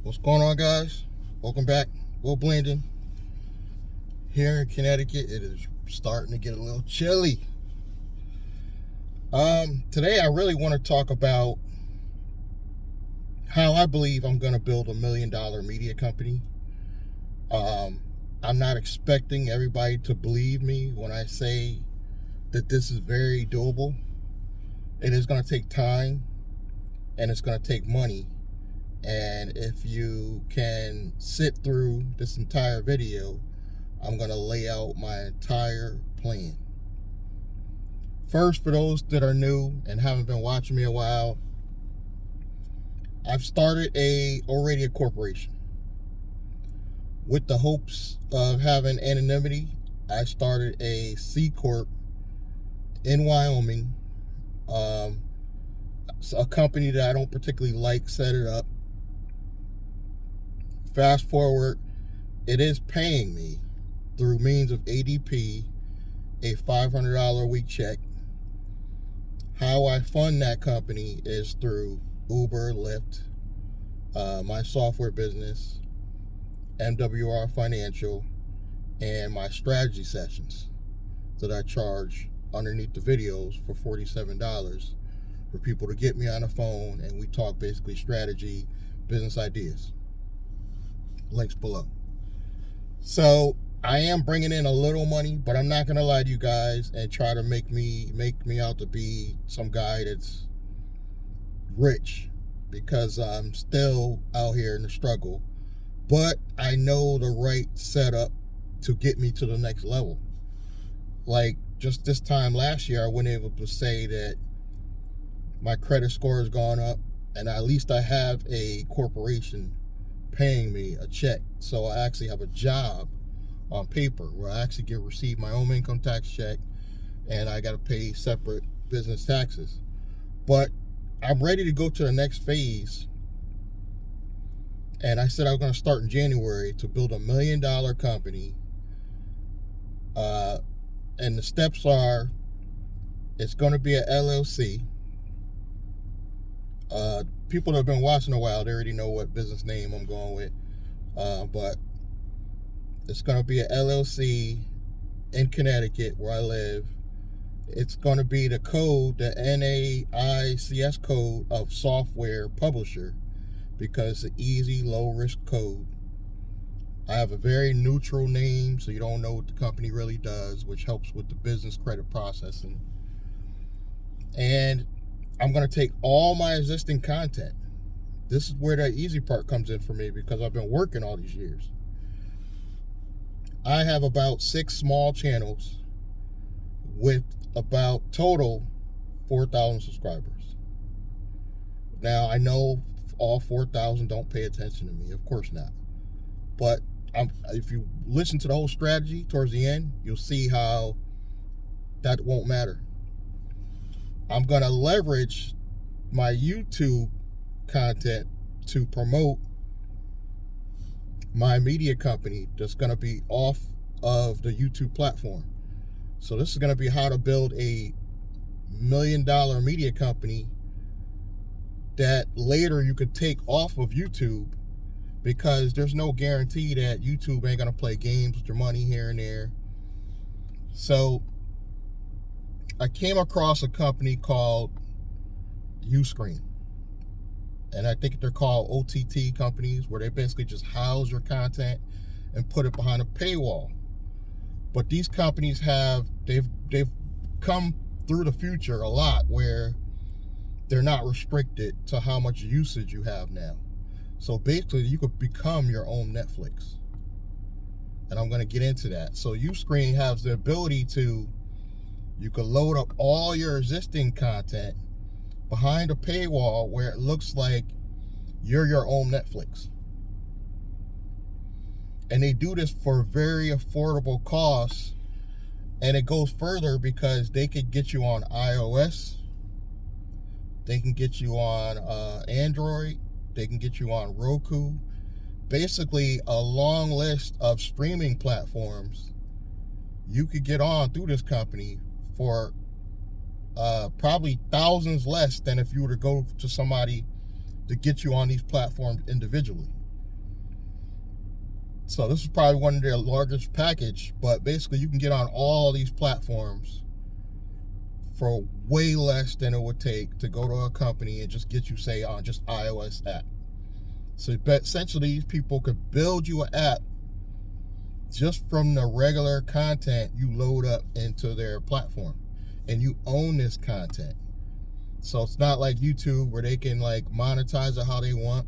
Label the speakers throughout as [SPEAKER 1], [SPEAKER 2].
[SPEAKER 1] What's going on, guys? Welcome back. Will Blendon here in Connecticut. It is starting to get a little chilly. Today I really want to talk about how I believe I'm going to build $1 million media company. I'm not expecting everybody to believe me when I say that this is very doable. It is going to take time and it's going to take money. And if you can sit through this entire video, I'm going to lay out my entire plan. First, for those that are new and haven't been watching me a while, I've started already a corporation. With the hopes of having anonymity, I started a C Corp in Wyoming. A company that I don't particularly like set it up. Fast forward, it is paying me through means of ADP a $500 a week check. How I fund that company is through Uber, Lyft, my software business, MWR Financial, and my strategy sessions that I charge underneath the videos for $47 for people to get me on the phone and we talk basically strategy, business ideas. Links below. So I am bringing in a little money, but I'm not gonna lie to you guys and try to make me out to be some guy that's rich, because I'm still out here in the struggle. But I know the right setup to get me to the next level. Like just this time last year, I wasn't able to say that my credit score has gone up, and at least I have a corporation paying me a check. So I actually have a job on paper where I actually receive my own income tax check, and I got to pay separate business taxes. But I'm ready to go to the next phase, and I said I was going to start in January to build $1 million company. And the steps are, it's going to be an LLC. People that have been watching a while, they already know what business name I'm going with. But it's going to be an LLC in Connecticut where I live. It's going to be the code, the NAICS code of software publisher, because it's an easy, low-risk code. I have a very neutral name, so you don't know what the company really does, which helps with the business credit processing. And I'm going to take all my existing content. This is where the easy part comes in for me, because I've been working all these years. I have about 6 small channels with about total 4,000 subscribers. Now, I know all 4,000 don't pay attention to me. Of course not. But if you listen to the whole strategy towards the end, you'll see how that won't matter. I'm going to leverage my YouTube content to promote my media company that's going to be off of the YouTube platform. So this is going to be how to build a $1 million media company that later you could take off of YouTube, because there's no guarantee that YouTube ain't going to play games with your money here and there. So I came across a company called Uscreen, and I think they're called OTT companies, where they basically just house your content and put it behind a paywall. But these companies they've come through the future a lot, where they're not restricted to how much usage you have now. So basically you could become your own Netflix, and I'm going to get into that. So Uscreen has the ability to, you can load up all your existing content behind a paywall where it looks like you're your own Netflix. And they do this for very affordable costs. And it goes further, because they could get you on iOS. They can get you on Android. They can get you on Roku. Basically, a long list of streaming platforms you could get on through this company for probably thousands less than if you were to go to somebody to get you on these platforms individually. So this is probably one of their largest package, but basically you can get on all these platforms for way less than it would take to go to a company and just get you, say, on just iOS app. So essentially these people could build you an app just from the regular content you load up into their platform, and you own this content. So it's not like YouTube where they can like monetize it how they want,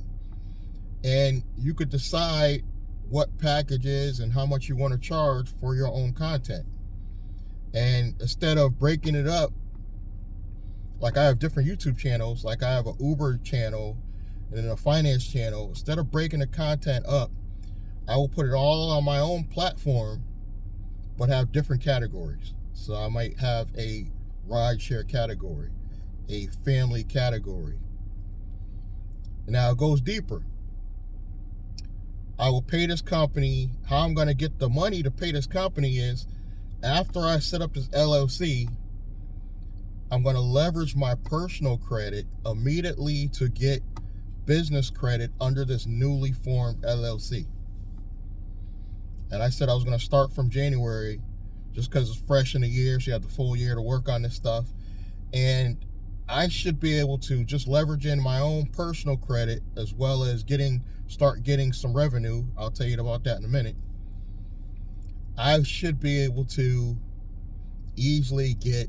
[SPEAKER 1] and you could decide what packages and how much you want to charge for your own content. And instead of breaking it up, like I have different YouTube channels, like I have an Uber channel and then a finance channel, instead of breaking the content up, I will put it all on my own platform, but have different categories. So I might have a rideshare category, a family category. Now it goes deeper. I will pay this company. How I'm going to get the money to pay this company is after I set up this LLC, I'm going to leverage my personal credit immediately to get business credit under this newly formed LLC. And I said I was going to start from January just because it's fresh in the year. So you have the full year to work on this stuff. And I should be able to just leverage in my own personal credit as well as start getting some revenue. I'll tell you about that in a minute. I should be able to easily get,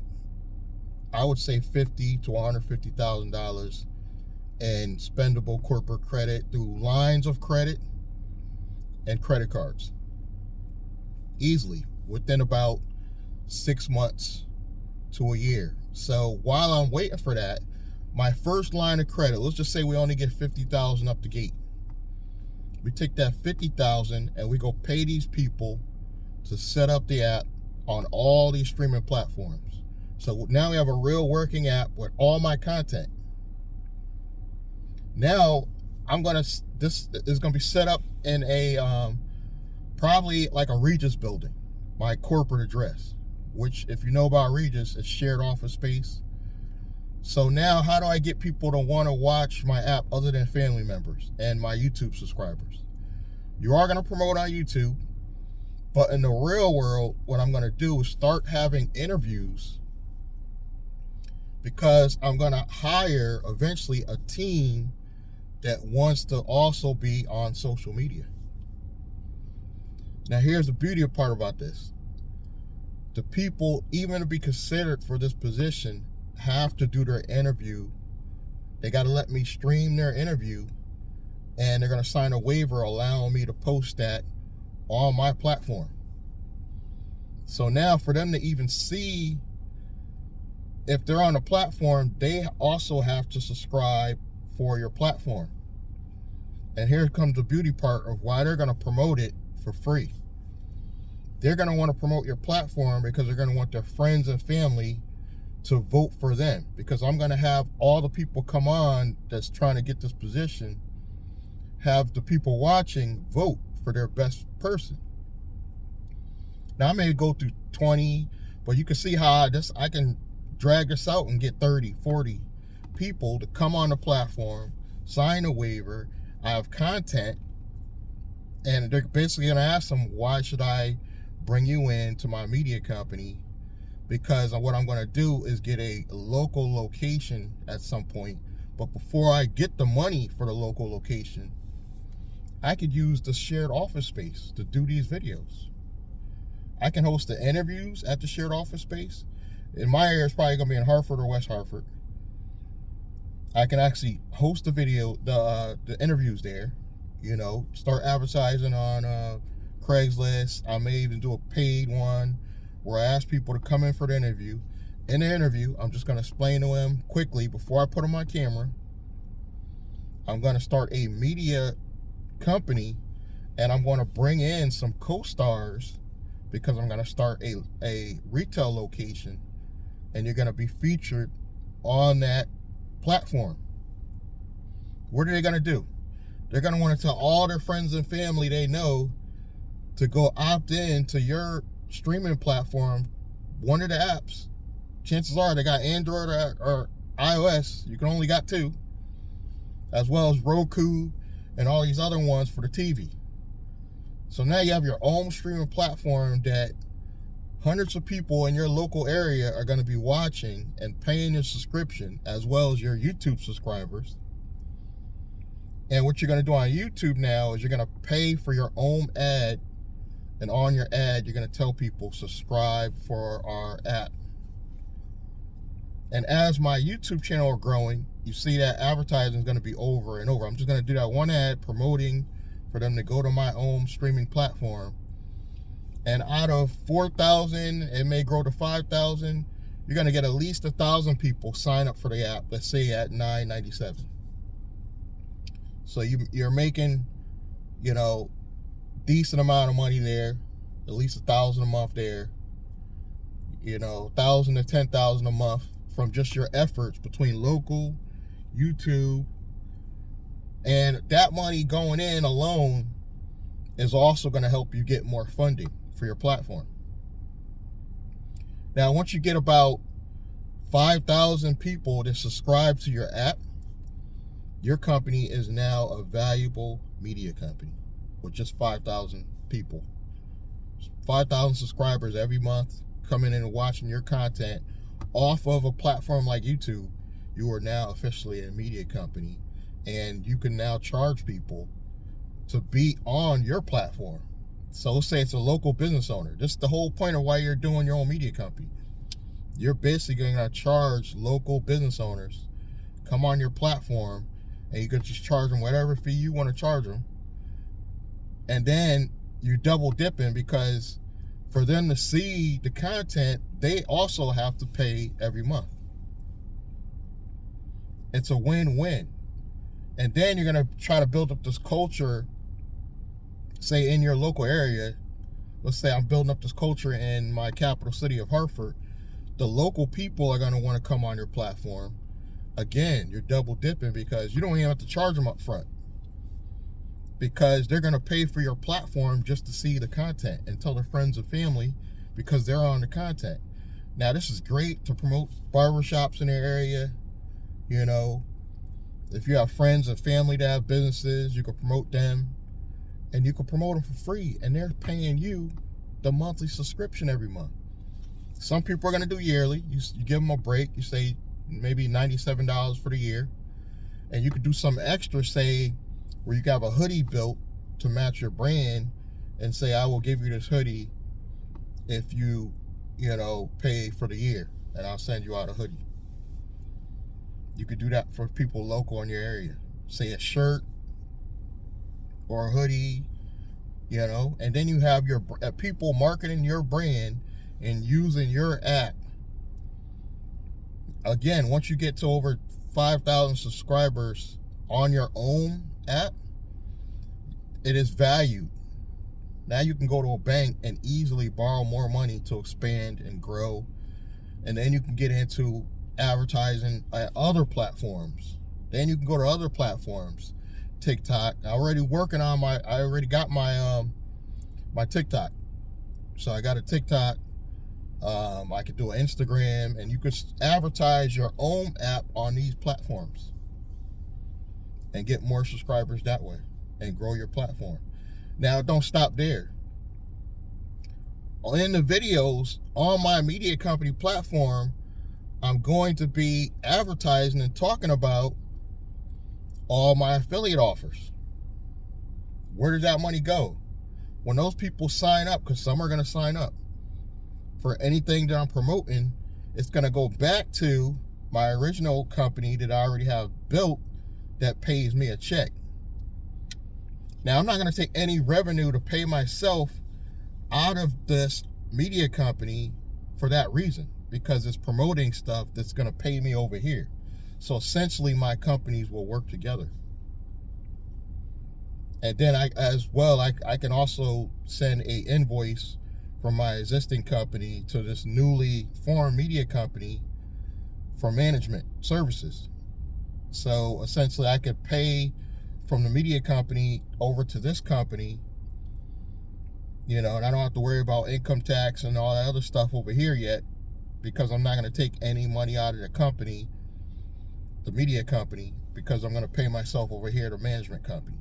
[SPEAKER 1] I would say, $50,000 to $150,000 in spendable corporate credit through lines of credit and credit cards. Easily, within about 6 months to a year. So while I'm waiting for that, my first line of credit, let's just say we only get $50,000 up the gate. We take that $50,000 and we go pay these people to set up the app on all these streaming platforms. So now we have a real working app with all my content. Now this is gonna be set up in a probably like a Regis building, my corporate address, which if you know about Regis, it's shared office space. So now how do I get people to want to watch my app other than family members and my YouTube subscribers? You are going to promote on YouTube, but in the real world, what I'm going to do is start having interviews, because I'm going to hire eventually a team that wants to also be on social media. Now here's the beauty part about this. The people, even to be considered for this position, have to do their interview. They got to let me stream their interview, and they're going to sign a waiver allowing me to post that on my platform. So now for them to even see if they're on a platform, they also have to subscribe for your platform. And here comes the beauty part of why they're going to promote it for free. They're going to want to promote your platform because they're going to want their friends and family to vote for them, because I'm going to have all the people come on that's trying to get this position, have the people watching vote for their best person. Now I may go through 20, but you can see how I can drag this out and get 30, 40 people to come on the platform, sign a waiver. I have content, and they're basically going to ask them, why should I bring you in to my media company? Because what I'm going to do is get a local location at some point. But before I get the money for the local location, I could use the shared office space to do these videos. I can host the interviews at the shared office space. In my area, it's probably going to be in Hartford or West Hartford. I can actually host the video, the interviews there, start advertising on Craigslist. I may even do a paid one where I ask people to come in for the interview. In the interview, I'm just going to explain to them quickly before I put them on camera. I'm going to start a media company, and I'm going to bring in some co-stars, because I'm going to start a retail location, and you're going to be featured on that platform. What are they going to do? They're going to want to tell all their friends and family they know to go opt in to your streaming platform, one of the apps. Chances are they got Android or iOS. You can only got two, as well as Roku and all these other ones for the TV. So now you have your own streaming platform that hundreds of people in your local area are going to be watching and paying your subscription, as well as your YouTube subscribers. And what you're going to do on YouTube now is you're going to pay for your own ad, and on your ad you're going to tell people subscribe for our app. And as my YouTube channel is growing, you see that advertising is going to be over and over. I'm just going to do that one ad promoting for them to go to my own streaming platform. And out of 4,000, it may grow to 5,000. You're going to get at least 1,000 people sign up for the app, let's say at $9.97. So you're making, decent amount of money there, at least 1,000 a month there, 1,000 to 10,000 a month from just your efforts between local, YouTube, and that money going in alone is also going to help you get more funding for your platform. Now, once you get about 5,000 people to subscribe to your app, your company is now a valuable media company with just 5,000 people. 5,000 subscribers every month coming in and watching your content off of a platform like YouTube. You are now officially a media company, and you can now charge people to be on your platform. So let's say it's a local business owner. This is the whole point of why you're doing your own media company. You're basically going to charge local business owners come on your platform, and you can just charge them whatever fee you want to charge them. And then you're double dipping, because for them to see the content, they also have to pay every month. It's a win-win. And then you're going to try to build up this culture, say in your local area. Let's say I'm building up this culture in my capital city of Hartford. The local people are going to want to come on your platform. Again, you're double dipping, because you don't even have to charge them up front, because they're going to pay for your platform just to see the content and tell their friends and family, because they're on the content. Now, this is great to promote barbershops in their area. If you have friends and family that have businesses, you can promote them, and you can promote them for free, and they're paying you the monthly subscription every month. Some people are going to do yearly. You give them a break. You say maybe $97 for the year, and you could do some extra, say, where you can have a hoodie built to match your brand, and say, I will give you this hoodie if you pay for the year, and I'll send you out a hoodie. You could do that for people local in your area. Say a shirt or a hoodie, and then you have your people marketing your brand and using your app. Again, once you get to over 5,000 subscribers on your own app, it is valued. Now you can go to a bank and easily borrow more money to expand and grow. And then you can get into advertising at other platforms. Then you can go to other platforms. TikTok. I already got my my TikTok. So I got a TikTok. I could do an Instagram, and you could advertise your own app on these platforms and get more subscribers that way and grow your platform. Now, don't stop there. In the videos on my media company platform, I'm going to be advertising and talking about all my affiliate offers. Where does that money go? When those people sign up, because some are going to sign up for anything that I'm promoting, it's going to go back to my original company that I already have built that pays me a check. Now, I'm not going to take any revenue to pay myself out of this media company for that reason, because it's promoting stuff that's going to pay me over here. So essentially, my companies will work together. And then I can also send an invoice from my existing company to this newly formed media company for management services. So essentially, I could pay from the media company over to this company, and I don't have to worry about income tax and all that other stuff over here yet, because I'm not going to take any money out of the company, the media company, because I'm going to pay myself over here, the management company.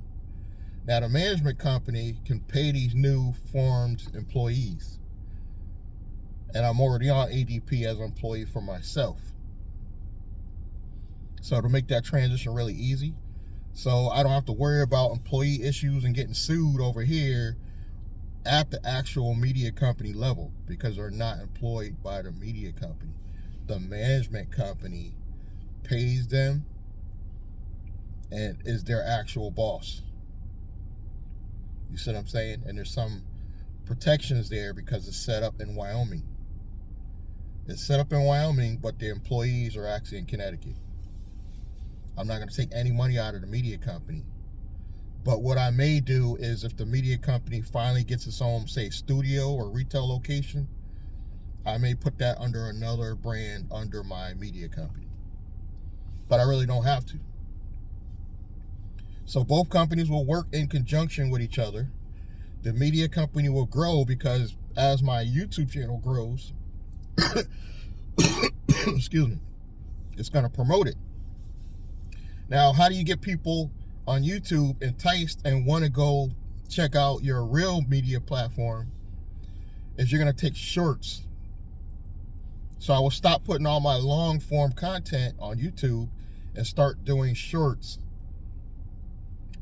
[SPEAKER 1] Now, the management company can pay these new formed employees. And I'm already on ADP as an employee for myself. So to make that transition really easy, so I don't have to worry about employee issues and getting sued over here at the actual media company level, because they're not employed by the media company. The management company pays them and is their actual boss. You see what I'm saying? And there's some protections there because it's set up in Wyoming. It's set up in Wyoming, but the employees are actually in Connecticut. I'm not going to take any money out of the media company. But what I may do is, if the media company finally gets its own, say, studio or retail location, I may put that under another brand under my media company. But I really don't have to. So both companies will work in conjunction with each other. The media company will grow because as my YouTube channel grows, excuse me, it's going to promote it. Now, how do you get people on YouTube enticed and want to go check out your real media platform? Is you're going to take shorts. So I will stop putting all my long form content on YouTube and start doing shorts,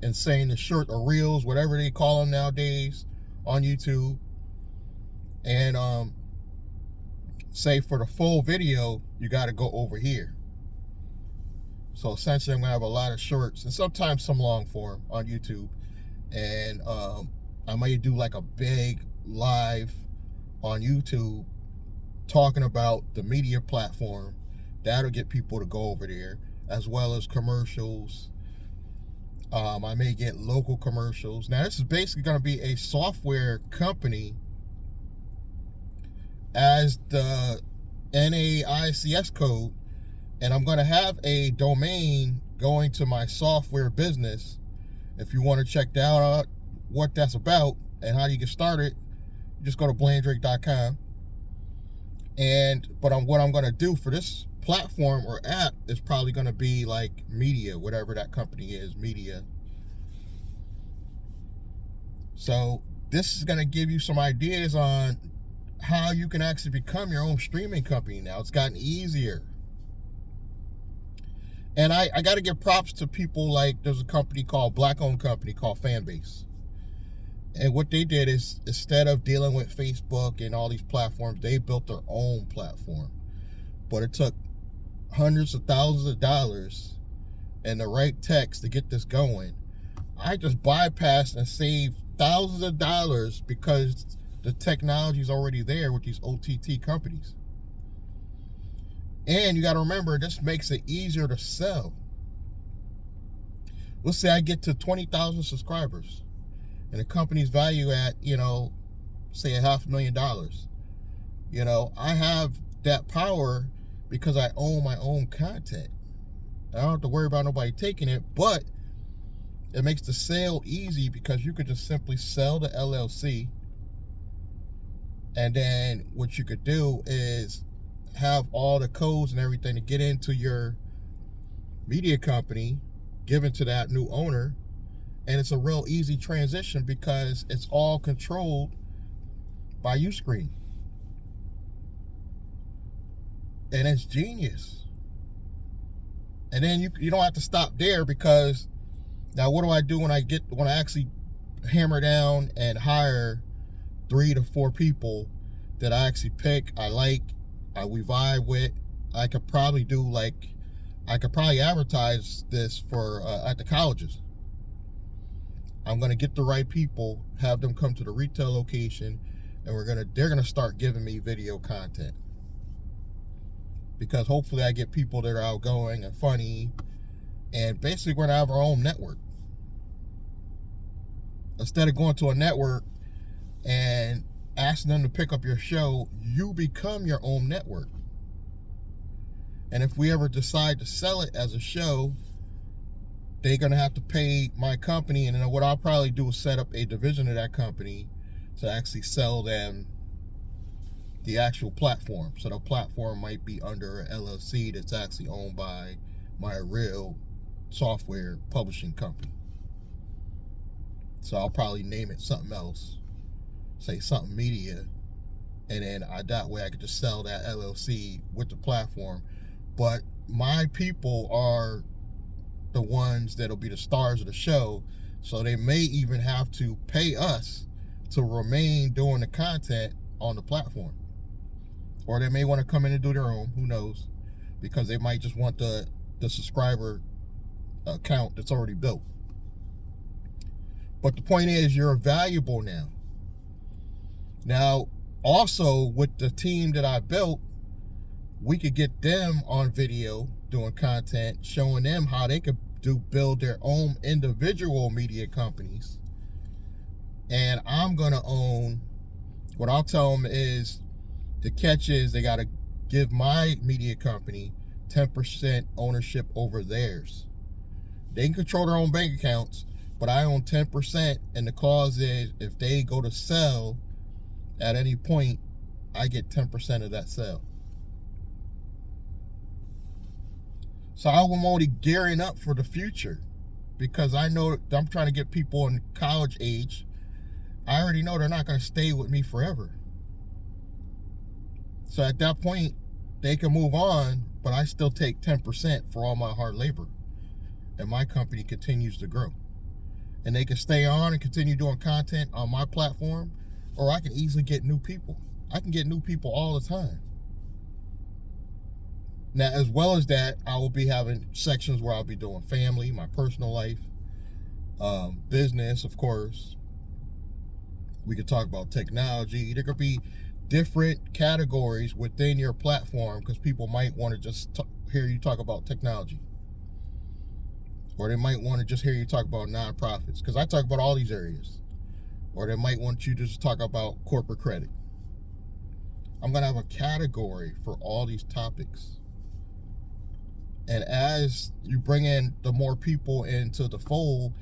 [SPEAKER 1] and saying the short or reels, whatever they call them nowadays, on YouTube. And say for the full video, you got to go over here. So essentially, I'm going to have a lot of shorts and sometimes some long form on YouTube. And I might do like a big live on YouTube talking about the media platform. That'll get people to go over there, as well as commercials. I may get local commercials. Now, this is basically going to be a software company as the NAICS code. And I'm going to have a domain going to my software business. If you want to check that out, what that's about and how you get started, just go to blandrake.com. But what I'm going to do for this platform or app is probably going to be like media, whatever that company is, media. So this is going to give you some ideas on how you can actually become your own streaming company now. It's gotten easier. And I got to give props to people like, there's a company called, black-owned company called Fanbase. And what they did is, instead of dealing with Facebook and all these platforms, they built their own platform. But it took hundreds of thousands of dollars and the right text to get this going. I just bypassed and saved thousands of dollars because the technology is already there with these OTT companies. And you got to remember, this makes it easier to sell. Let's say I get to 20,000 subscribers and the company's value at, say $500,000. I have that power because I own my own content. I don't have to worry about nobody taking it, but it makes the sale easy because you could just simply sell the LLC. And then what you could do is have all the codes and everything to get into your media company given to that new owner. And it's a real easy transition because it's all controlled by Uscreen. And it's genius. And then you don't have to stop there, because now what do I do when I actually hammer down and hire 3 to 4 people that I actually pick, we vibe with? I could probably advertise this for at the colleges. I'm gonna get the right people, have them come to the retail location, and they're gonna start giving me video content. Because hopefully I get people that are outgoing and funny, and basically we're gonna have our own network. Instead of going to a network and asking them to pick up your show, you become your own network. And if we ever decide to sell it as a show, they're going to have to pay my company. And then what I'll probably do is set up a division of that company to actually sell them the actual platform. So the platform might be under an LLC that's actually owned by my real software publishing company. So I'll probably name it something else, say something media, and then that way I could just sell that LLC with the platform. But my people are the ones that'll be the stars of the show, so they may even have to pay us to remain doing the content on the platform. Or they may want to come in and do their own, who knows, because they might just want the subscriber account that's already built. But the point is, you're valuable now. Now, also with the team that I built, we could get them on video doing content, showing them how they could build their own individual media companies. And I'm gonna own, what I'll tell them is, the catch is they gotta give my media company 10% ownership over theirs. They can control their own bank accounts, but I own 10%, and the clause is if they go to sell at any point, I get 10% of that sale. So I'm already gearing up for the future, because I know I'm trying to get people in college age. I already know they're not going to stay with me forever. So at that point, they can move on, but I still take 10% for all my hard labor. And my company continues to grow. And they can stay on and continue doing content on my platform, or I can easily get new people. I can get new people all the time. Now, as well as that, I will be having sections where I'll be doing family, my personal life, business, of course. We could talk about technology. There could be different categories within your platform, because people might want to just hear you talk about technology. Or they might want to just hear you talk about nonprofits, because I talk about all these areas. Or they might want you to just talk about corporate credit. I'm going to have a category for all these topics. And as you bring in the more people into the fold,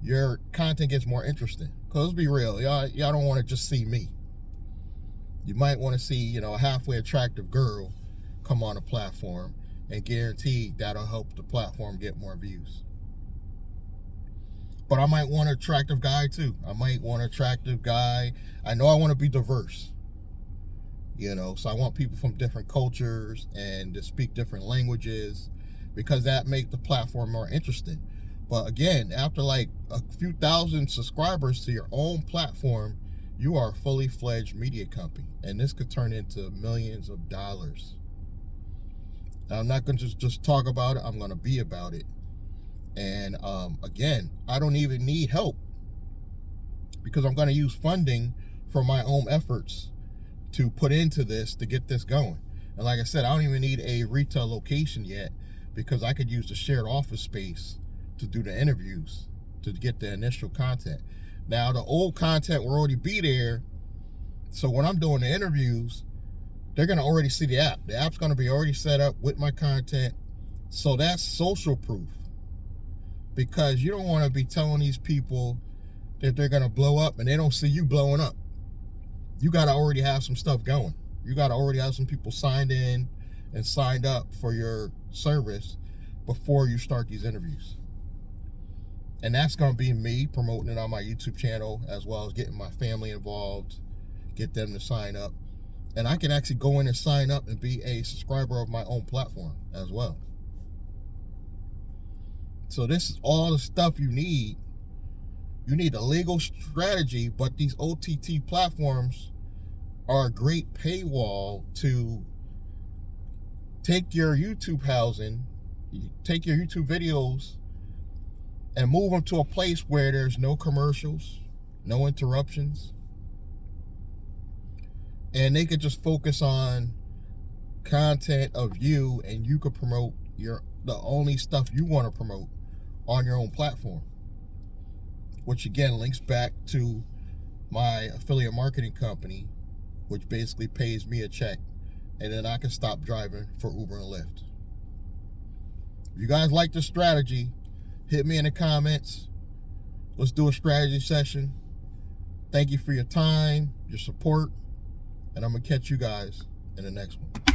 [SPEAKER 1] your content gets more interesting. Because let's be real, y'all don't want to just see me. You might want to see, a halfway attractive girl come on a platform, and guaranteed that'll help the platform get more views. But I might want an attractive guy too. I might want an attractive guy. I know I want to be diverse. So I want people from different cultures and to speak different languages, because that makes the platform more interesting. But again, after like a few thousand subscribers to your own platform, you are a fully fledged media company, and this could turn into millions of dollars. Now, I'm not going to just talk about it. I'm going to be about it. And again, I don't even need help, because I'm going to use funding from my own efforts to put into this to get this going. And like I said, I don't even need a retail location yet, because I could use the shared office space to do the interviews, to get the initial content. Now, the old content will already be there. So when I'm doing the interviews, they're going to already see the app. The app's going to be already set up with my content. So that's social proof, because you don't want to be telling these people that they're going to blow up and they don't see you blowing up. You got to already have some stuff going. You got to already have some people signed in and signed up for your service before you start these interviews. And that's going to be me promoting it on my YouTube channel, as well as getting my family involved, get them to sign up. And I can actually go in and sign up and be a subscriber of my own platform as well. So this is all the stuff you need. You need a legal strategy, but these OTT platforms are a great paywall to take your YouTube housing, take your YouTube videos, and move them to a place where there's no commercials, no interruptions. And they could just focus on content of you, and you could promote the only stuff you want to promote on your own platform. Which again links back to my affiliate marketing company, which basically pays me a check, and then I can stop driving for Uber and Lyft. If you guys like this strategy, hit me in the comments. Let's do a strategy session. Thank you for your time, your support, and I'm going to catch you guys in the next one.